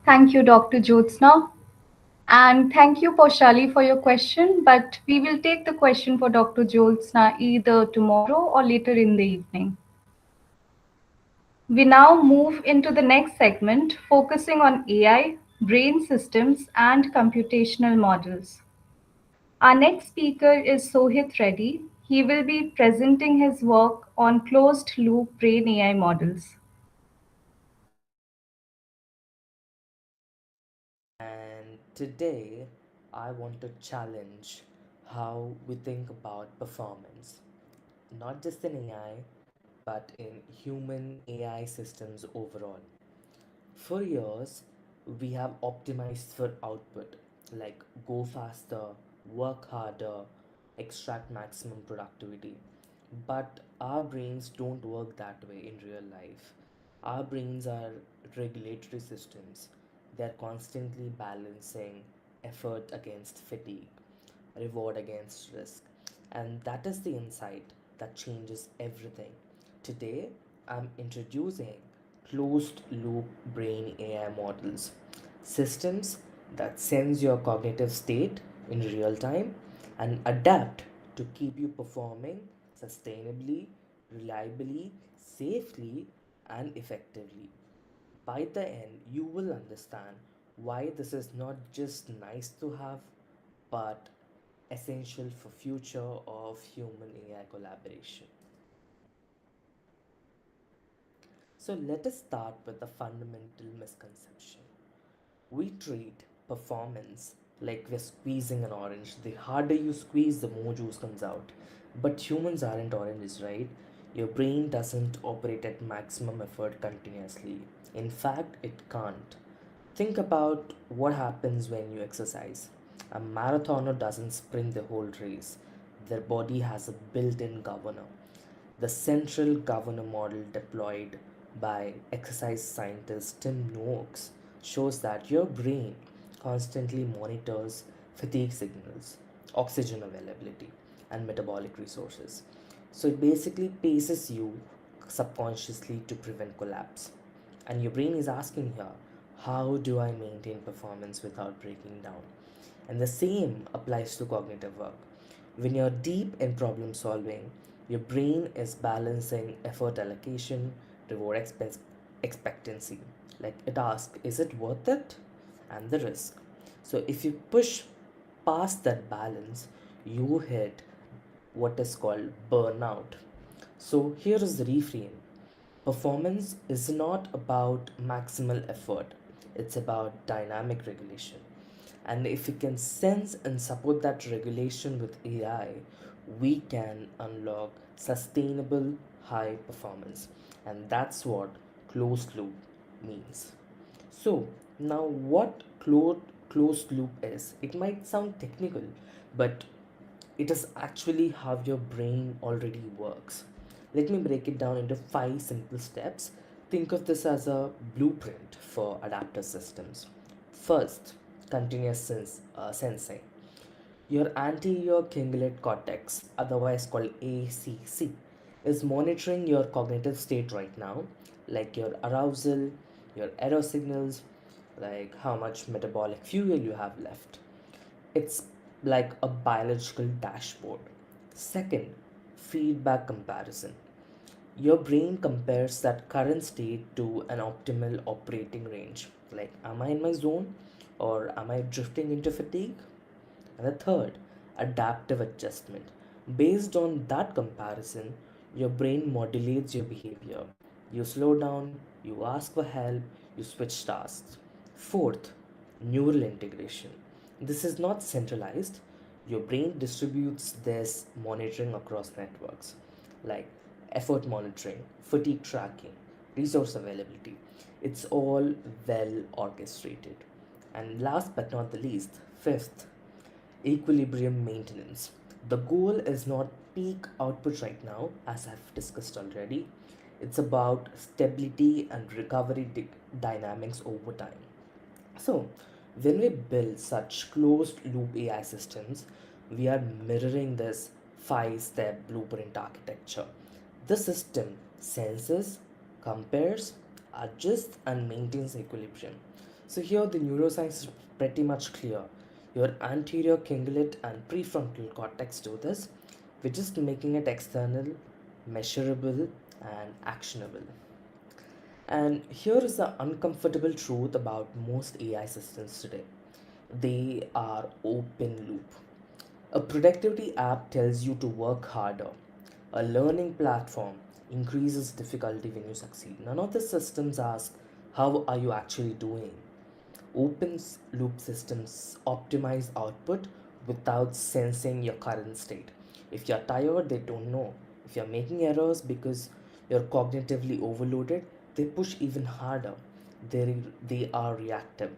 Thank you, Dr. Jyotsna. And thank you, Poshali, for your question. But we will take the question for Dr. Jyotsna either tomorrow or later in the evening. We now move into the next segment, focusing on AI, brain systems, and computational models. Our next speaker is Sohit Reddy. He will be presenting his work on closed loop brain AI models. And today I want to challenge how we think about performance, not just in AI, but in human AI systems overall. For years, we have optimized for output, like go faster, work harder, extract maximum productivity. But our brains don't work that way in real life. Our brains are regulatory systems. They're constantly balancing effort against fatigue, reward against risk. And that is the insight that changes everything. Today, I'm introducing closed loop brain AI models, systems that sense your cognitive state in real time and adapt to keep you performing sustainably, reliably, safely, and effectively. By the end, you will understand why this is not just nice to have, but essential for future of human AI collaboration. So let us start with a fundamental misconception. We treat performance like we're squeezing an orange. The harder you squeeze, the more juice comes out. But humans aren't oranges, right? Your brain doesn't operate at maximum effort continuously. In fact, it can't. Think about what happens when you exercise. A marathoner doesn't sprint the whole race, their body has a built in governor. The central governor model deployed by exercise scientist Tim Noakes shows that your brain constantly monitors fatigue signals, oxygen availability, and metabolic resources. So it basically paces you subconsciously to prevent collapse. And your brain is asking here, how do I maintain performance without breaking down? And the same applies to cognitive work. When you're deep in problem solving, your brain is balancing effort allocation, reward expectancy. Like it asks, is it worth it? And the risk. So if you push past that balance, you hit what is called burnout. So here is the reframe. Performance is not about maximal effort, it's about dynamic regulation. And if we can sense and support that regulation with AI, we can unlock sustainable high performance. And that's what closed loop means. So, now what closed loop is? It might sound technical, but it is actually how your brain already works. Let me break it down into five simple steps. Think of this as a blueprint for adaptive systems. First, continuous sensing. Your anterior cingulate cortex, otherwise called ACC, is monitoring your cognitive state right now, like your arousal, your error signals, like how much metabolic fuel you have left. It's like a biological dashboard. Second, feedback comparison. Your brain compares that current state to an optimal operating range. Like, am I in my zone or am I drifting into fatigue? And the third, adaptive adjustment. Based on that comparison, your brain modulates your behavior. You slow down, you ask for help, you switch tasks. Fourth, neural integration. This is not centralized. Your brain distributes this monitoring across networks like effort monitoring, fatigue tracking, resource availability. It's all well orchestrated. And last but not the least, fifth, equilibrium maintenance. The goal is not peak output right now, as I've discussed already. It's about stability and recovery dynamics over time. So, when we build such closed loop AI systems, we are mirroring this five step blueprint architecture. The system senses, compares, adjusts, and maintains equilibrium. So here the neuroscience is pretty much clear. Your anterior cingulate and prefrontal cortex do this. We're just making it external, measurable, and actionable. And here is the uncomfortable truth about most AI systems today. They are open loop. A productivity app tells you to work harder. A learning platform increases difficulty when you succeed. None of the systems ask, how are you actually doing? Open loop systems optimize output without sensing your current state. If you're tired, they don't know. If you're making errors because you're cognitively overloaded, they push even harder. They are reactive.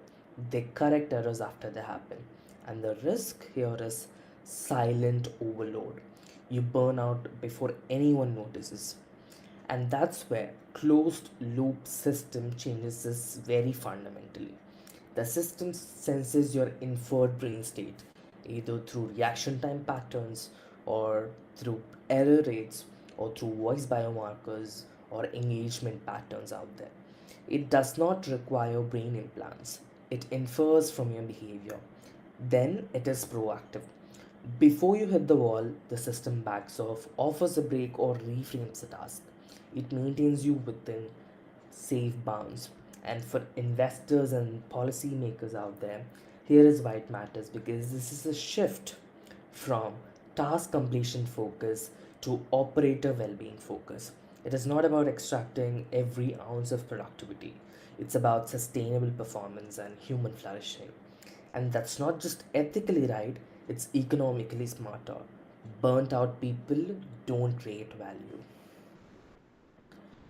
They correct errors after they happen. And the risk here is silent overload. You burn out before anyone notices. And that's where closed loop system changes this very fundamentally. The system senses your inferred brain state, either through reaction time patterns, or through error rates, or through voice biomarkers or engagement patterns out there. It does not require brain implants. It infers from your behavior. Then it is proactive. Before you hit the wall, the system backs off, offers a break, or reframes the task. It maintains you within safe bounds. And for investors and policymakers out there, here is why it matters, because this is a shift from task completion focus to operator well being focus. It is not about extracting every ounce of productivity, it's about sustainable performance and human flourishing. And that's not just ethically right, it's economically smarter. Burnt out people don't create value.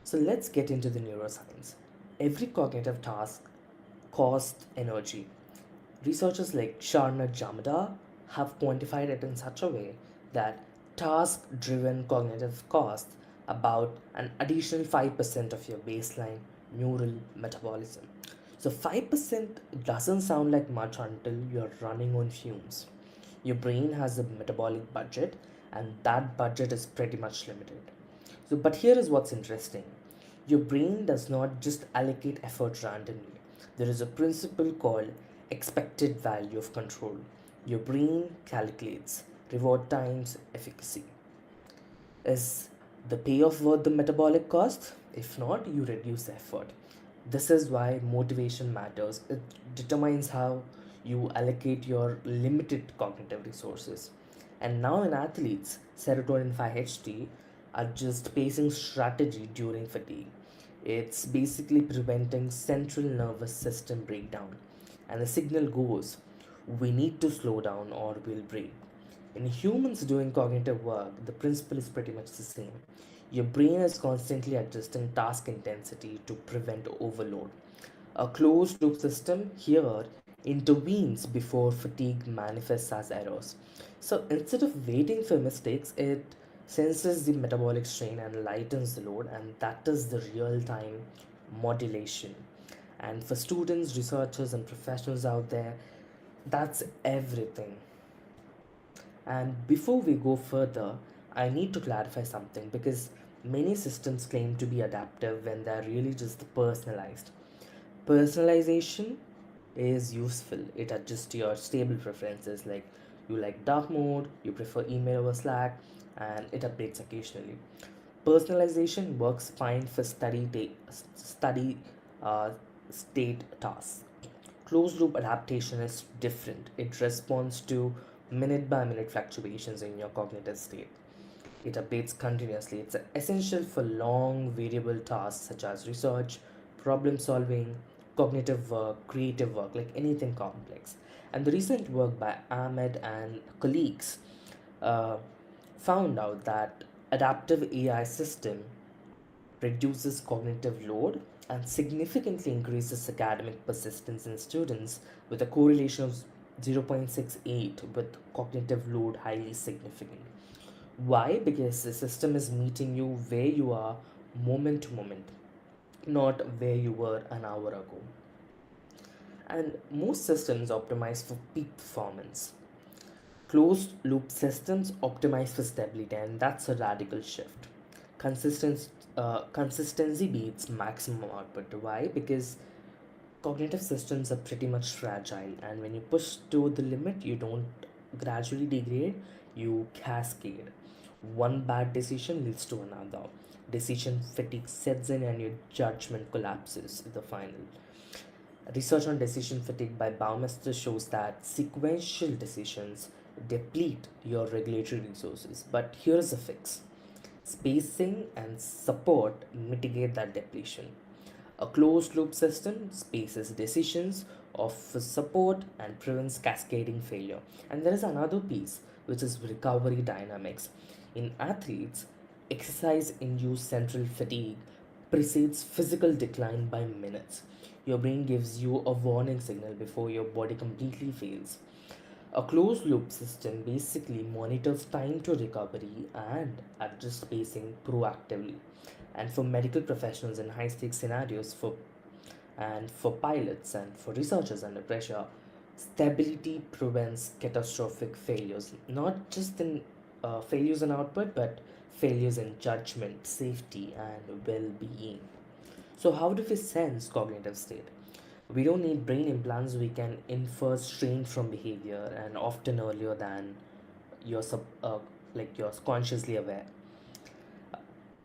So let's get into the neuroscience. Every cognitive task costs energy. Researchers like Sharna Jamada have quantified it in such a way that task driven cognitive costs about an additional 5% of your baseline neural metabolism. So 5% doesn't sound like much until you're running on fumes. Your brain has a metabolic budget, and that budget is pretty much limited. So, but here is what's interesting. Your brain does not just allocate effort randomly. There is a principle called expected value of control. Your brain calculates reward times efficacy. Is the payoff worth the metabolic cost? If not, you reduce the effort. This is why motivation matters. It determines how you allocate your limited cognitive resources. And now in athletes, serotonin 5-HT adjusts pacing strategy during fatigue. It's basically preventing central nervous system breakdown. And the signal goes, we need to slow down or we'll break. In humans doing cognitive work, the principle is pretty much the same. Your brain is constantly adjusting task intensity to prevent overload. A closed loop system here intervenes before fatigue manifests as errors. So instead of waiting for mistakes, it senses the metabolic strain and lightens the load, and that is the real time modulation. And for students, researchers, and professionals out there, that's everything. And before we go further, I need to clarify something, because many systems claim to be adaptive when they're really just personalized. Personalization is useful. It adjusts to your stable preferences, like you like dark mode, you prefer email over Slack, and it updates occasionally. Personalization works fine for study uh, state tasks. Closed loop adaptation is different. It responds to minute by minute fluctuations in your cognitive state. It updates continuously. It's essential for long variable tasks such as research, problem solving, cognitive work, creative work, like anything complex. And the recent work by Ahmed and colleagues uh, found out that adaptive AI system reduces cognitive load and significantly increases academic persistence in students, with a correlation of 0.68 with cognitive load highly significant. Why? Because the system is meeting you where you are moment to moment, not where you were an hour ago. And most systems optimize for peak performance. Closed loop systems optimize for stability, and that's a radical shift. Consistency beats maximum output. Why? Because cognitive systems are pretty much fragile, and when you push to the limit, you don't gradually degrade, you cascade. One bad decision leads to another. Decision fatigue sets in and your judgment collapses in the final. Research on decision fatigue by Baumeister shows that sequential decisions deplete your regulatory resources. But here's a fix: spacing and support mitigate that depletion. A closed loop system spaces decisions, offers support, and prevents cascading failure. And there is another piece, which is recovery dynamics. In athletes, exercise induced central fatigue precedes physical decline by minutes. Your brain gives you a warning signal before your body completely fails. A closed loop system basically monitors time to recovery and adjusts pacing proactively. And for medical professionals in high stakes scenarios, for pilots and for researchers under pressure, stability prevents catastrophic failures, not just in failures in output, but failures in judgment, safety, and well being. So, how do we sense cognitive state? We don't need brain implants, we can infer strain from behavior, and often earlier than you're, you're consciously aware.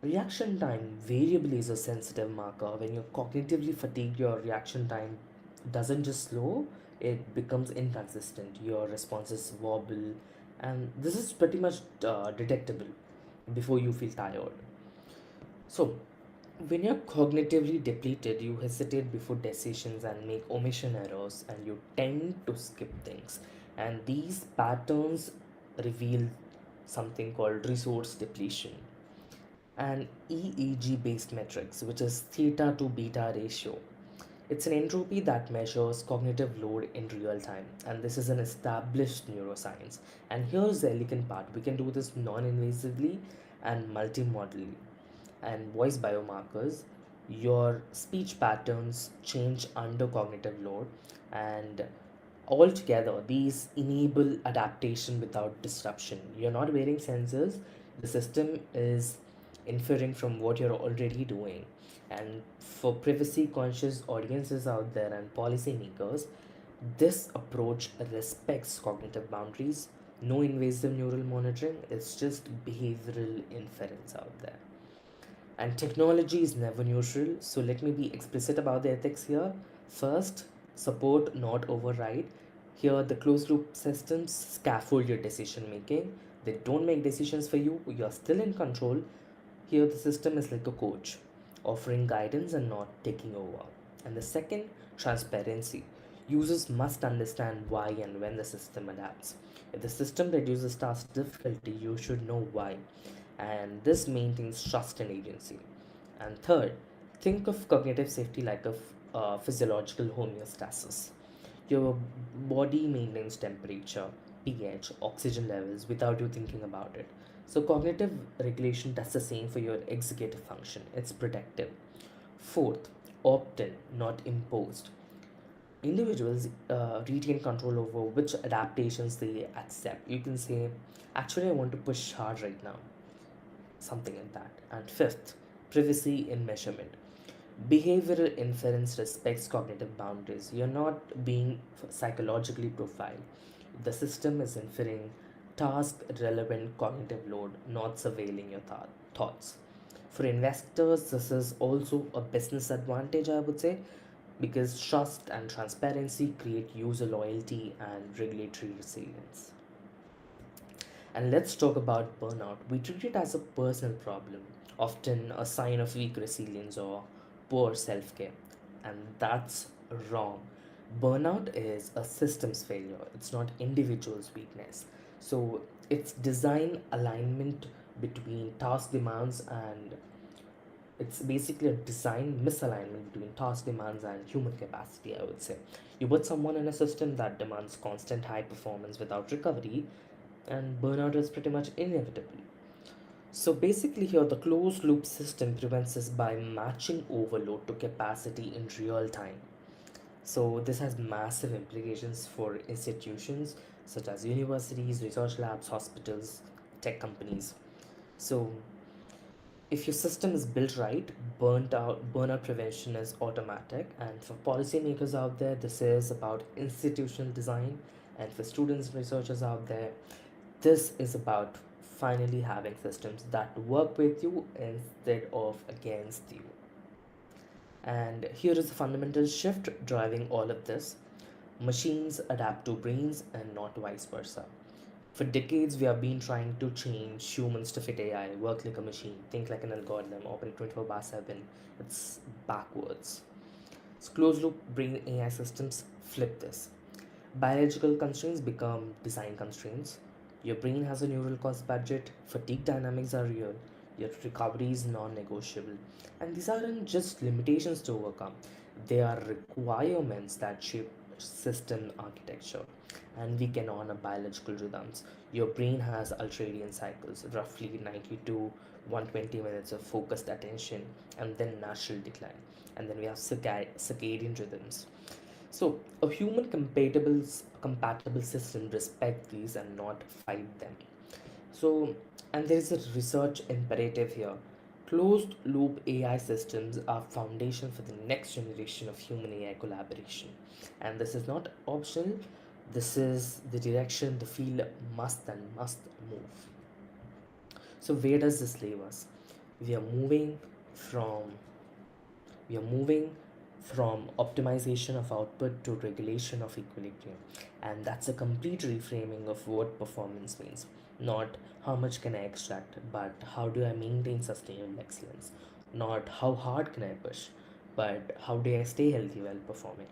Reaction time variably is a sensitive marker. When you're cognitively fatigued, your reaction time doesn't just slow, it becomes inconsistent. Your responses wobble, and this is pretty much detectable before you feel tired. So, when you're cognitively depleted, you hesitate before decisions and make omission errors, and you tend to skip things. And these patterns reveal something called resource depletion and EEG based metrics, which is theta to beta ratio. It's an entropy that measures cognitive load in real time, and this is an established neuroscience. And here's the elegant part: we can do this non invasively and multimodally. And voice biomarkers, your speech patterns change under cognitive load, and altogether these enable adaptation without disruption. You're not wearing sensors, the system is inferring from what you're already doing. And for privacy conscious audiences out there and policymakers, this approach respects cognitive boundaries. No invasive neural monitoring, it's just behavioral inference out there. And technology is never neutral, so let me be explicit about the ethics here. First, support, not override. Here, the closed loop systems scaffold your decision making. They don't make decisions for you, you're still in control. Here, the system is like a coach, offering guidance and not taking over. And the second, transparency. Users must understand why and when the system adapts. If the system reduces task difficulty, you should know why. And this maintains trust and agency. And third, think of cognitive safety like a physiological homeostasis. Your body maintains temperature, pH, oxygen levels without you thinking about it. So, cognitive regulation does the same for your executive function, it's protective. Fourth, opt in, not imposed. Individuals retain control over which adaptations they accept. You can say, actually, I want to push hard right now, something like that. And fifth, privacy in measurement. Behavioral inference respects cognitive boundaries. You're not being psychologically profiled. The system is inferring task relevant cognitive load, not surveilling your thoughts. For investors, this is also a business advantage, I would say, because trust and transparency create user loyalty and regulatory resilience. And let's talk about burnout. We treat it as a personal problem, often a sign of weak resilience or poor self care. And that's wrong. Burnout is a systems failure, it's not individual's weakness. So it's design alignment between task demands and it's basically a design misalignment between task demands and human capacity, I would say. You put someone in a system that demands constant high performance without recovery, and burnout is pretty much inevitable. So basically, here the closed loop system prevents us by matching overload to capacity in real time. So this has massive implications for institutions such as universities, research labs, hospitals, tech companies. So If your system is built right, burnout prevention is automatic. And for policymakers out there, this is about institutional design. And for students and researchers out there, this is about finally having systems that work with you instead of against you. And here is the fundamental shift driving all of this: machines adapt to brains and not vice versa. For decades, we have been trying to change humans to fit AI, work like a machine, think like an algorithm, operate 24 by 7. It's backwards. So closed loop brain AI systems flip this. Biological constraints become design constraints. Your brain has a neural cost budget, fatigue dynamics are real, your recovery is non negotiable. And these aren't just limitations to overcome, they are requirements that shape system architecture. And we can honor biological rhythms. Your brain has ultradian cycles, roughly 90 to 120 minutes of focused attention, and then natural decline. And then we have circadian rhythms. So a human compatible system respect these and not fight them. So, and there is a research imperative here. Closed loop AI systems are foundation for the next generation of human AI collaboration. And this is not optional. This is the direction the field must move. So where does this leave us? We are moving from we are moving from optimization of output to regulation of equilibrium. And that's a complete reframing of what performance means. Not how much can I extract, but how do I maintain sustainable excellence? Not how hard can I push, but how do I stay healthy while performing?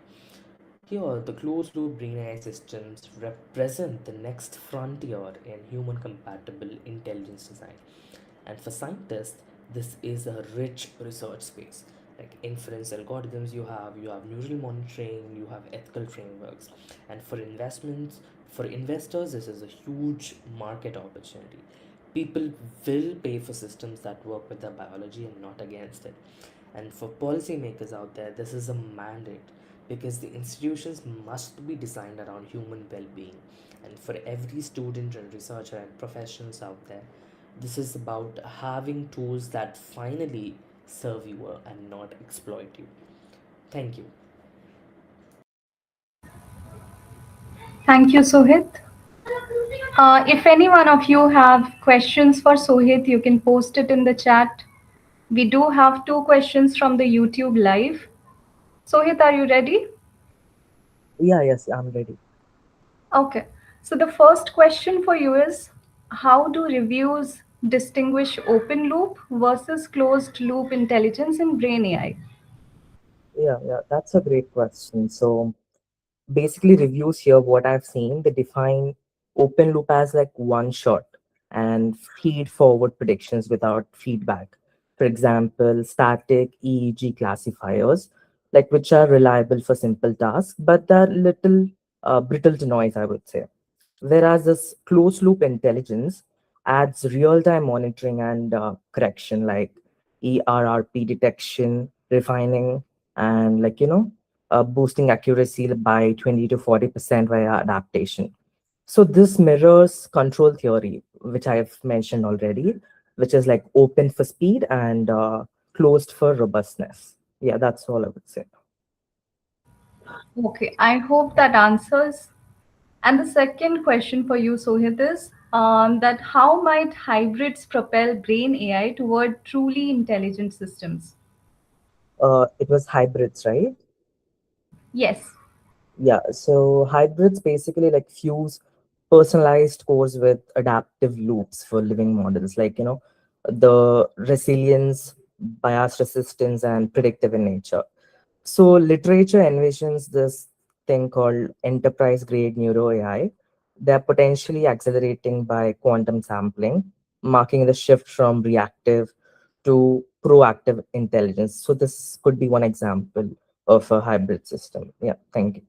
Here, the closed loop brain AI systems represent the next frontier in human compatible intelligence design. And for scientists, this is a rich research space. Like inference algorithms, you have neural monitoring, you have ethical frameworks. And for investors, this is a huge market opportunity. People will pay for systems that work with their biology and not against it. And for policymakers out there, this is a mandate because the institutions must be designed around human well being. And for every student and researcher and professionals out there, this is about having tools that finally serve you and not exploit you. Thank you. Thank you, Sohit. If any one of you have questions for Sohit, you can post it in the chat. We do have two questions from the YouTube live. Sohit, are you ready? Yeah, yes, I'm ready. Okay. So the first question for you is, how do reviews distinguish open loop versus closed loop intelligence in brain AI? Yeah, that's a great question. So basically, reviews here, what I've seen, they define open loop as like one shot and feed forward predictions without feedback. For example, static EEG classifiers, like which are reliable for simple tasks, but they're little brittle to noise, I would say. Whereas this closed loop intelligence adds real time monitoring and correction, like ERRP detection, refining, and boosting accuracy by 20 to 40% via adaptation. So this mirrors control theory, which I've mentioned already, which is like open for speed and closed for robustness. Yeah, that's all I would say. Okay, I hope that answers. And the second question for you, Sohit, is that how might hybrids propel brain AI toward truly intelligent systems? It was hybrids, right? Yes. Yeah, so hybrids basically like fuse personalized cores with adaptive loops for living models, like, the resilience, bias resistance, and predictive in nature. So literature envisions this thing called enterprise grade neuro AI. They're potentially accelerating by quantum sampling, marking the shift from reactive to proactive intelligence. So this could be one example of a hybrid system. Yeah, thank you.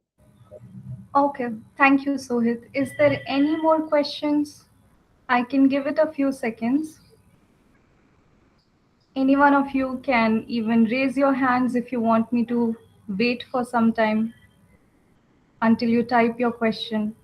Okay, thank you, Sohit. Is there any more questions? I can give it a few seconds. Any one of you can even raise your hands if you want me to wait for some time until you type your question.